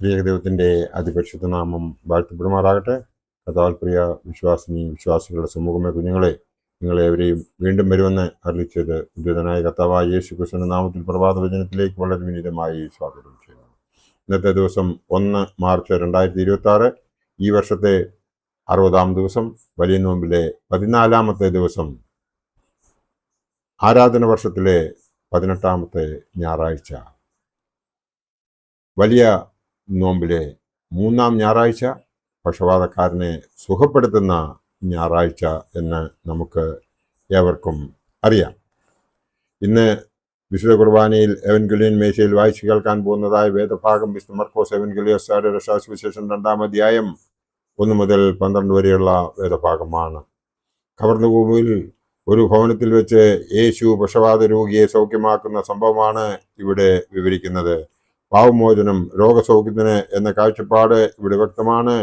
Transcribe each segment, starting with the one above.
ദൈവത്തിൻ്റെ അതിപരിശുദ്ധ നാമം വാഴ്ത്തപ്പെടുമാറാകട്ടെ. കർത്താവിൽ പ്രിയ വിശ്വാസികളുടെ സമൂഹമേ, കുഞ്ഞുങ്ങളെ, നിങ്ങളെവരെയും വീണ്ടും വരുമെന്ന് അറിയിച്ചത് ഉദ്ധിതനായ കർത്താവായ യേശു ക്രിസ്തുവിന്റെ നാമത്തിൽ പ്രഭാത വചനത്തിലേക്ക് വളരെ വിനീതമായി സ്വാഗതം ചെയ്യുന്നു. ഇന്നത്തെ ദിവസം 1 മാർച്ച് 2026, ഈ വർഷത്തെ 60-ാം ദിവസം, വലിയ നോമ്പിലെ 14-ാമത്തെ ദിവസം, ആരാധന വർഷത്തിലെ 18-ാമത്തെ ഞായറാഴ്ച, വലിയ നോമ്പിലെ 3-ാം ഞായറാഴ്ച, പക്ഷപാതക്കാരനെ സുഖപ്പെടുത്തുന്ന ഞായറാഴ്ച എന്ന് നമുക്ക് ഏവർക്കും അറിയാം. ഇന്ന് വിശുദ്ധ കുർബാനയിൽ എവൻഗലിയൻ മേശയിൽ വായിച്ചു കേൾക്കാൻ പോകുന്നതായ വേദഭാഗം വിശുദ്ധ മർക്കോസ് എവൻഗലിയോസായുടെ രക്ഷാസുവിശേഷം 2-ാം അധ്യായം 1 മുതൽ 12 വരെയുള്ള വേദഭാഗമാണ്. കവർന്നഭൂമിയിൽ ഒരു ഭവനത്തിൽ വെച്ച് യേശു പക്ഷപാത രോഗിയെ സൗഖ്യമാക്കുന്ന സംഭവമാണ് ഇവിടെ വിവരിക്കുന്നത്. പാവമോചനം, രോഗസൗഖ്യത്തിന് എന്ന കാഴ്ചപ്പാട് ഇവിടെ വ്യക്തമാണ്.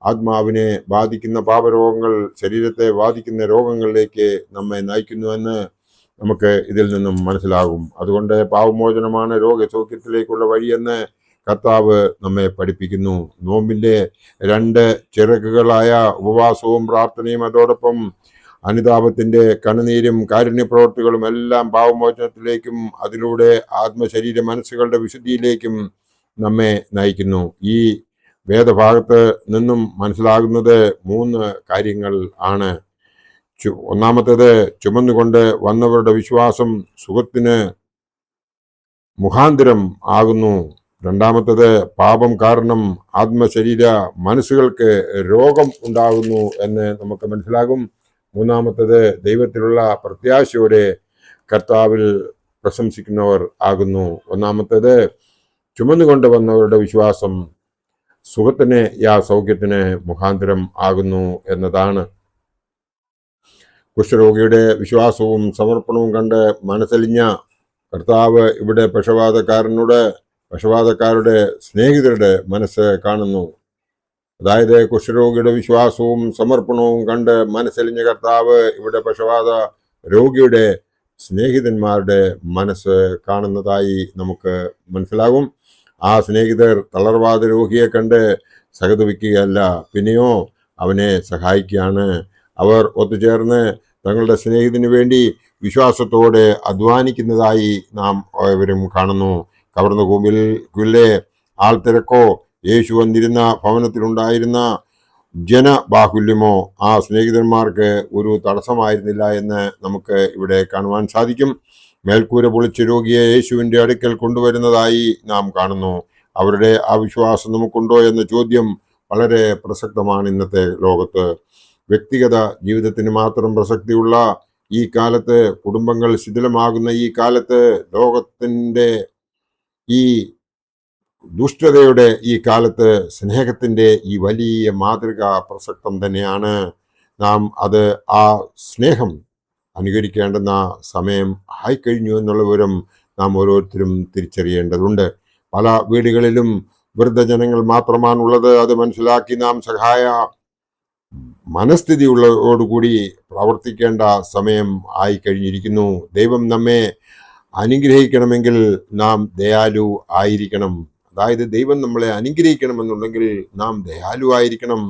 ആത്മാവിനെ ബാധിക്കുന്ന പാപരോഗങ്ങൾ ശരീരത്തെ ബാധിക്കുന്ന രോഗങ്ങളിലേക്ക് നമ്മെ നയിക്കുന്നുവെന്ന് നമുക്ക് ഇതിൽ നിന്നും മനസ്സിലാകും. അതുകൊണ്ട് പാവമോചനമാണ് രോഗസൗഖ്യത്തിലേക്കുള്ള വഴിയെന്ന് കർത്താവ് നമ്മെ പഠിപ്പിക്കുന്നു. നോമ്പിന്റെ 2 ചിറകുകളായ ഉപവാസവും പ്രാർത്ഥനയും, അതോടൊപ്പം അനുതാപത്തിന്റെ കണ്ണുനീരും കാരുണ്യപ്രവർത്തികളും എല്ലാം പാവമോചനത്തിലേക്കും അതിലൂടെ ആത്മശരീര മനസ്സുകളുടെ വിശുദ്ധിയിലേക്കും നമ്മെ നയിക്കുന്നു. ഈ വേദഭാഗത്ത് നിന്നും മനസ്സിലാകുന്നത് 3 കാര്യങ്ങൾ ആണ്. ഒന്നാമത്തേത്, ചുമന്നുകൊണ്ട് വന്നവരുടെ വിശ്വാസം സുഖത്തിന് മുഖാന്തരം ആകുന്നു. രണ്ടാമത്തേത്, പാപം കാരണം ആത്മശരീര മനസ്സുകൾക്ക് രോഗം ഉണ്ടാകുന്നു എന്ന് നമുക്ക് മനസ്സിലാകും. മൂന്നാമത്തേത്, ദൈവത്തിലുള്ള പ്രത്യാശയോടെ കർത്താവിൽ പ്രശംസിക്കുന്നവർ ആകുന്നു. ഒന്നാമത്തേത്, ചുമന്നുകൊണ്ട് വന്നവരുടെ വിശ്വാസം സുഖത്തിന് സൗഖ്യത്തിന് മുഖാന്തരം ആകുന്നു എന്നതാണ്. കുഷ്ഠരോഗിയുടെ വിശ്വാസവും സമർപ്പണവും കണ്ട് മനസ്സലിഞ്ഞ കർത്താവ് ഇവിടെ പക്ഷപാതക്കാരുടെ സ്നേഹിതരുടെ മനസ്സ് കാണുന്നു. അതായത് കുഷ്ഠരോഗിയുടെ വിശ്വാസവും സമർപ്പണവും കണ്ട് മനസ്സലിഞ്ഞ കർത്താവ് ഇവിടെ പക്ഷപാത രോഗിയുടെ സ്നേഹിതന്മാരുടെ മനസ്സ് കാണുന്നതായി നമുക്ക് മനസ്സിലാകും. ആ സ്നേഹിതർ തളർവാദ രോഗിയെ കണ്ട് സഹതപിക്കുകയല്ല, പിന്നെയോ അവനെ സഹായിക്കുകയാണ്. അവർ ഒത്തുചേർന്ന് തങ്ങളുടെ സ്നേഹിതന് വേണ്ടി വിശ്വാസത്തോടെ അധ്വാനിക്കുന്നതായി നാം ഏവരും കാണുന്നു. കവർന്ന കൂമ്പിലെ ആൾത്തിരക്കോ യേശു വന്നിരുന്ന ഭവനത്തിലുണ്ടായിരുന്ന ജനബാഹുല്യമോ ആ സ്നേഹിതന്മാർക്ക് ഒരു തടസ്സമായിരുന്നില്ല എന്ന് നമുക്ക് ഇവിടെ കാണുവാൻ സാധിക്കും. മേൽക്കൂര പൊളിച്ച രോഗിയെ യേശുവിൻ്റെ അടുക്കൽ കൊണ്ടുവരുന്നതായി നാം കാണുന്നു. അവരുടെ ആ വിശ്വാസം നമുക്കുണ്ടോ എന്ന ചോദ്യം വളരെ പ്രസക്തമാണ് ഇന്നത്തെ ലോകത്ത്. വ്യക്തിഗത ജീവിതത്തിന് മാത്രം പ്രസക്തിയുള്ള ഈ കാലത്ത്, കുടുംബങ്ങൾ ശിഥിലമാകുന്ന ഈ കാലത്ത്, ലോകത്തിൻ്റെ ഈ ദുഷ്ടതയുടെ ഈ കാലത്ത് സ്നേഹത്തിൻ്റെ ഈ വലിയ മാതൃക പ്രസക്തം തന്നെയാണ്. നാം ആ സ്നേഹം അനുകരിക്കേണ്ടുന്ന സമയം ആയിക്കഴിഞ്ഞു എന്നുള്ള വിവരം നാം ഓരോരുത്തരും തിരിച്ചറിയേണ്ടതുണ്ട്. പല വീടുകളിലും വൃദ്ധജനങ്ങൾ മാത്രമാണുള്ളത്. അത് മനസ്സിലാക്കി നാം സഹായ മനസ്ഥിതിയുള്ളതോടുകൂടി പ്രവർത്തിക്കേണ്ട സമയം ആയിക്കഴിഞ്ഞിരിക്കുന്നു. ദൈവം നമ്മെ അനുഗ്രഹിക്കണമെങ്കിൽ നാം ദയാലു ആയിരിക്കണം. അതായത് ദൈവം നമ്മളെ അനുഗ്രഹിക്കണമെന്നുണ്ടെങ്കിൽ നാം ദയാലു ആയിരിക്കണം.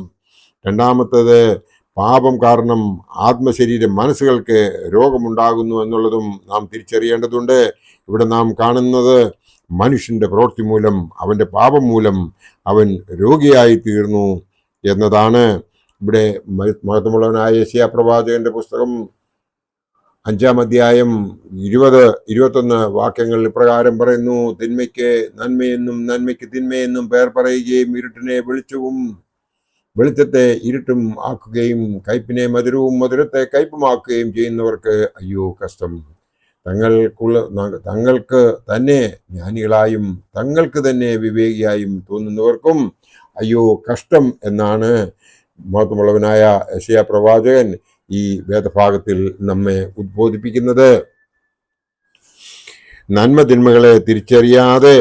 രണ്ടാമത്തേത്, പാപം കാരണം ആത്മശരീര മനസ്സുകൾക്ക് രോഗമുണ്ടാകുന്നു എന്നുള്ളതും നാം തിരിച്ചറിയേണ്ടതുണ്ട്. ഇവിടെ നാം കാണുന്നത് മനുഷ്യന്റെ പ്രവൃത്തി മൂലം, അവന്റെ പാപം മൂലം അവൻ രോഗിയായി തീർന്നു എന്നതാണ്. ഇവിടെ മഹത്വമുള്ളവനായ യെശയ്യാ പ്രവാചകന്റെ പുസ്തകം 5-ാം അധ്യായം 20-21 വാക്യങ്ങൾ ഇപ്രകാരം പറയുന്നു: തിന്മയ്ക്ക് നന്മയെന്നും നന്മയ്ക്ക് തിന്മയെന്നും പേർ പറയുകയും ഇരുട്ടിനെ വെളിച്ചവും വെളിച്ചത്തെ ഇരുട്ടും ആക്കുകയും കയ്പിനെ മധുരവും മധുരത്തെ കയ്പുമാക്കുകയും ചെയ്യുന്നവർക്ക് അയ്യോ കഷ്ടം. തങ്ങൾക്ക് തന്നെ ജ്ഞാനികളായും തങ്ങൾക്ക് തന്നെ വിവേകിയായും തോന്നുന്നവർക്കും അയ്യോ കഷ്ടം എന്നാണ് മഹത്വമുള്ളവനായ യെശയ്യാ പ്രവാചകൻ ഈ വേദഭാഗത്തിൽ നമ്മെ ഉദ്ബോധിപ്പിക്കുന്നത്. നന്മ തിന്മകളെ തിരിച്ചറിയാതെ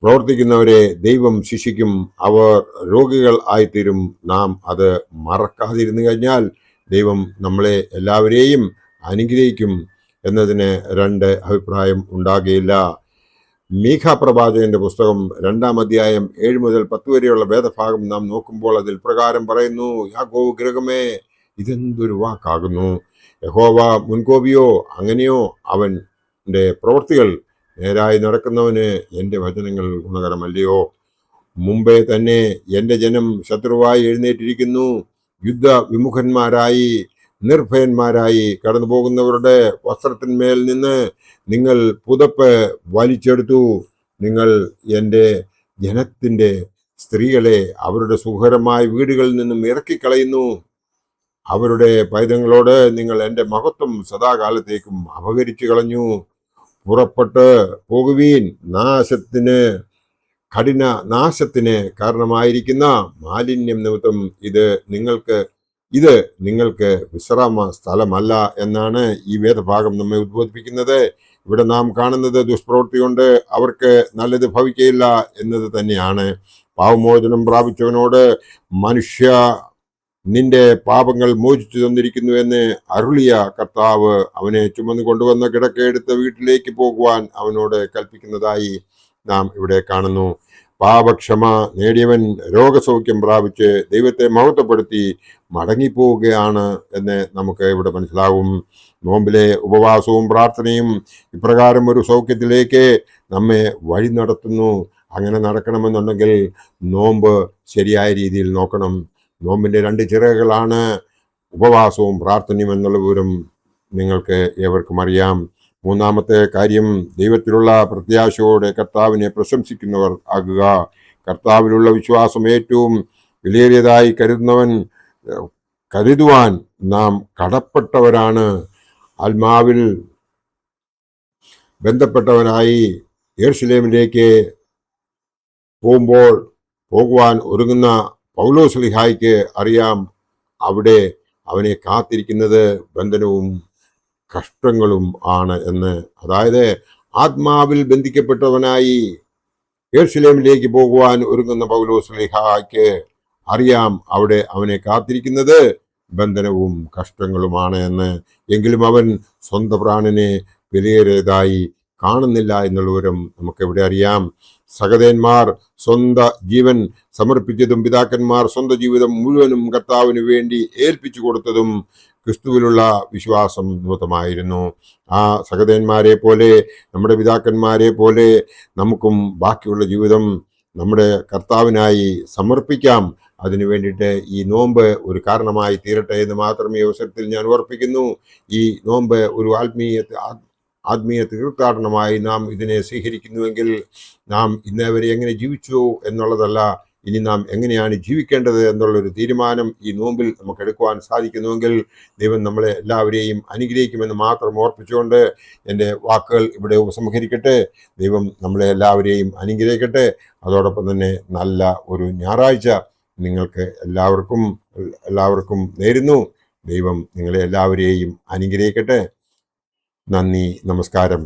പ്രവർത്തിക്കുന്നവരെ ദൈവം ശിക്ഷിക്കും, അവർ രോഗികൾ ആയിത്തീരും. നാം അത് മറക്കാതിരുന്നു കഴിഞ്ഞാൽ ദൈവം നമ്മളെ എല്ലാവരെയും അനുഗ്രഹിക്കും എന്നതിന് 2 അഭിപ്രായം ഉണ്ടാകുകയില്ല. മീഖ പ്രവാചകന്റെ പുസ്തകം 2-ാം അധ്യായം 7 മുതൽ 10 വരെയുള്ള വേദഭാഗം നാം നോക്കുമ്പോൾ അതിൽ പ്രകാരം പറയുന്നു, യാക്കോബ് ഗൃഹമേ, ഇതെന്തൊരു വാക്കാകുന്നു! യഹോവ മുൻകോപിയോ? അങ്ങനെയോ? അവന്റെ പ്രവൃത്തികൾ നേരായി നടക്കുന്നവന് എൻ്റെ വചനങ്ങൾ ഗുണകരമല്ലയോ? മുമ്പേ തന്നെ എൻ്റെ ജനം ശത്രുവായി എഴുന്നേറ്റിരിക്കുന്നു. യുദ്ധ വിമുഖന്മാരായി നിർഭയന്മാരായി കടന്നു പോകുന്നവരുടെ വസ്ത്രത്തിന്മേൽ നിന്ന് നിങ്ങൾ പുതപ്പ് വലിച്ചെടുത്തു. നിങ്ങൾ എൻ്റെ ജനത്തിൻ്റെ സ്ത്രീകളെ അവരുടെ സുഖകരമായ വീടുകളിൽ നിന്നും ഇറക്കിക്കളയുന്നു. അവരുടെ പൈതങ്ങളോട് നിങ്ങൾ എൻ്റെ മഹത്വം സദാകാലത്തേക്കും അപഹരിച്ചു കളഞ്ഞു. പുറപ്പെട്ട് പോകുവീൻ, നാശത്തിന് കാരണമായിരിക്കുന്ന മാലിന്യം നിമിത്തം ഇത് നിങ്ങൾക്ക് വിശ്രാമ സ്ഥലമല്ല എന്നാണ് ഈ വേദഭാഗം നമ്മെ ഉദ്ബോധിപ്പിക്കുന്നത്. ഇവിടെ നാം കാണുന്നത് ദുഷ്പ്രവൃത്തി കൊണ്ട് അവർക്ക് നല്ലത് ഭവിക്കയില്ല എന്നത് തന്നെയാണ്. പാവമോചനം പ്രാപിച്ചവനോട്, മനുഷ്യ, നിന്റെ പാപങ്ങൾ മോചിച്ചു തന്നിരിക്കുന്നു എന്ന് അരുളിയ കർത്താവ് അവനെ ചുമന്നു കൊണ്ടുവന്ന കിടക്കയെടുത്ത് വീട്ടിലേക്ക് പോകുവാൻ അവനോട് കൽപ്പിക്കുന്നതായി നാം ഇവിടെ കാണുന്നു. പാപക്ഷമ നേടിയവൻ രോഗസൗഖ്യം പ്രാപിച്ച് ദൈവത്തെ മഹത്വപ്പെടുത്തി മടങ്ങിപ്പോവുകയാണ് എന്ന് നമുക്ക് ഇവിടെ മനസ്സിലാവും. നോമ്പിലെ ഉപവാസവും പ്രാർത്ഥനയും ഇപ്രകാരം ഒരു സൗഖ്യത്തിലേക്ക് നമ്മെ വഴി നടത്തുന്നു. അങ്ങനെ നടക്കണമെന്നുണ്ടെങ്കിൽ നോമ്പ് ശരിയായ രീതിയിൽ നോക്കണം. നോമ്പിൻ്റെ 2 ചിറകുകളാണ് ഉപവാസവും പ്രാർത്ഥനയും എന്നുള്ള വിവരം നിങ്ങൾക്ക് ഏവർക്കും അറിയാം. 3-ാമത്തെ കാര്യം, ദൈവത്തിലുള്ള പ്രത്യാശയോടെ കർത്താവിനെ പ്രശംസിക്കുന്നവർ ആകുക. കർത്താവിലുള്ള വിശ്വാസം ഏറ്റവും വിലയേറിയതായി കരുതുവാൻ നാം കടപ്പെട്ടവരാണ്. ആത്മാവിൽ ബന്ധപ്പെട്ടവനായി യെരുശലേമിലേക്ക് പോകുവാൻ ഒരുങ്ങുന്ന പൗലോസ്ലീഹായ്ക്ക് അറിയാം, അവിടെ അവനെ കാത്തിരിക്കുന്നത് ബന്ധനവും കഷ്ടങ്ങളും ആണ് എന്ന്. അതായത് ആത്മാവിൽ ബന്ധിക്കപ്പെട്ടവനായി യെരുശലേമിലേക്ക് പോകുവാൻ ഒരുങ്ങുന്ന പൗലോസ്ലീഹായ്ക്ക് അറിയാം, അവിടെ അവനെ കാത്തിരിക്കുന്നത് ബന്ധനവും കഷ്ടങ്ങളുമാണ് എന്ന്. എങ്കിലും അവൻ സ്വന്തം പ്രാണനെ വിലയേറിയതായി കാണുന്നില്ല എന്നുള്ള വിവരം നമുക്കെവിടെ അറിയാം. സഹോദരന്മാർ സ്വന്തം ജീവൻ സമർപ്പിച്ചതും പിതാക്കന്മാർ സ്വന്തം ജീവിതം മുഴുവനും കർത്താവിന് വേണ്ടി ഏൽപ്പിച്ചു കൊടുത്തതും ക്രിസ്തുവിലുള്ള വിശ്വാസം നിമിത്തമായിരുന്നു. ആ സഹോദരന്മാരെ പോലെ, നമ്മുടെ പിതാക്കന്മാരെ പോലെ നമുക്കും ബാക്കിയുള്ള ജീവിതം നമ്മുടെ കർത്താവിനായി സമർപ്പിക്കാം. അതിനു വേണ്ടിയിട്ട് ഈ നോമ്പ് ഒരു കാരണമായി തീരട്ടെ എന്ന് മാത്രം ഈ അവസരത്തിൽ ഞാൻ ഓർപ്പിക്കുന്നു. ഈ നോമ്പ് ഒരു ആത്മീയ തീർത്ഥാടനമായി നാം ഇതിനെ സ്വീകരിക്കുന്നുവെങ്കിൽ നാം ഇന്നേവരെ എങ്ങനെ ജീവിച്ചു എന്നുള്ളതല്ല, ഇനി നാം എങ്ങനെയാണ് ജീവിക്കേണ്ടത് എന്നുള്ളൊരു തീരുമാനം ഈ നോമ്പിൽ നമുക്ക് എടുക്കുവാൻ സാധിക്കുന്നുവെങ്കിൽ ദൈവം നമ്മളെ എല്ലാവരെയും അനുഗ്രഹിക്കുമെന്ന് മാത്രം ഓർപ്പിച്ചുകൊണ്ട് എൻ്റെ വാക്കുകൾ ഇവിടെ ഉപസംഹരിക്കട്ടെ. ദൈവം നമ്മളെ എല്ലാവരെയും അനുഗ്രഹിക്കട്ടെ. അതോടൊപ്പം തന്നെ നല്ല ഒരു ഞായറാഴ്ച നിങ്ങൾക്ക് എല്ലാവർക്കും നേരുന്നു. ദൈവം നിങ്ങളെ എല്ലാവരെയും അനുഗ്രഹിക്കട്ടെ. നന്ദി, നമസ്കാരം.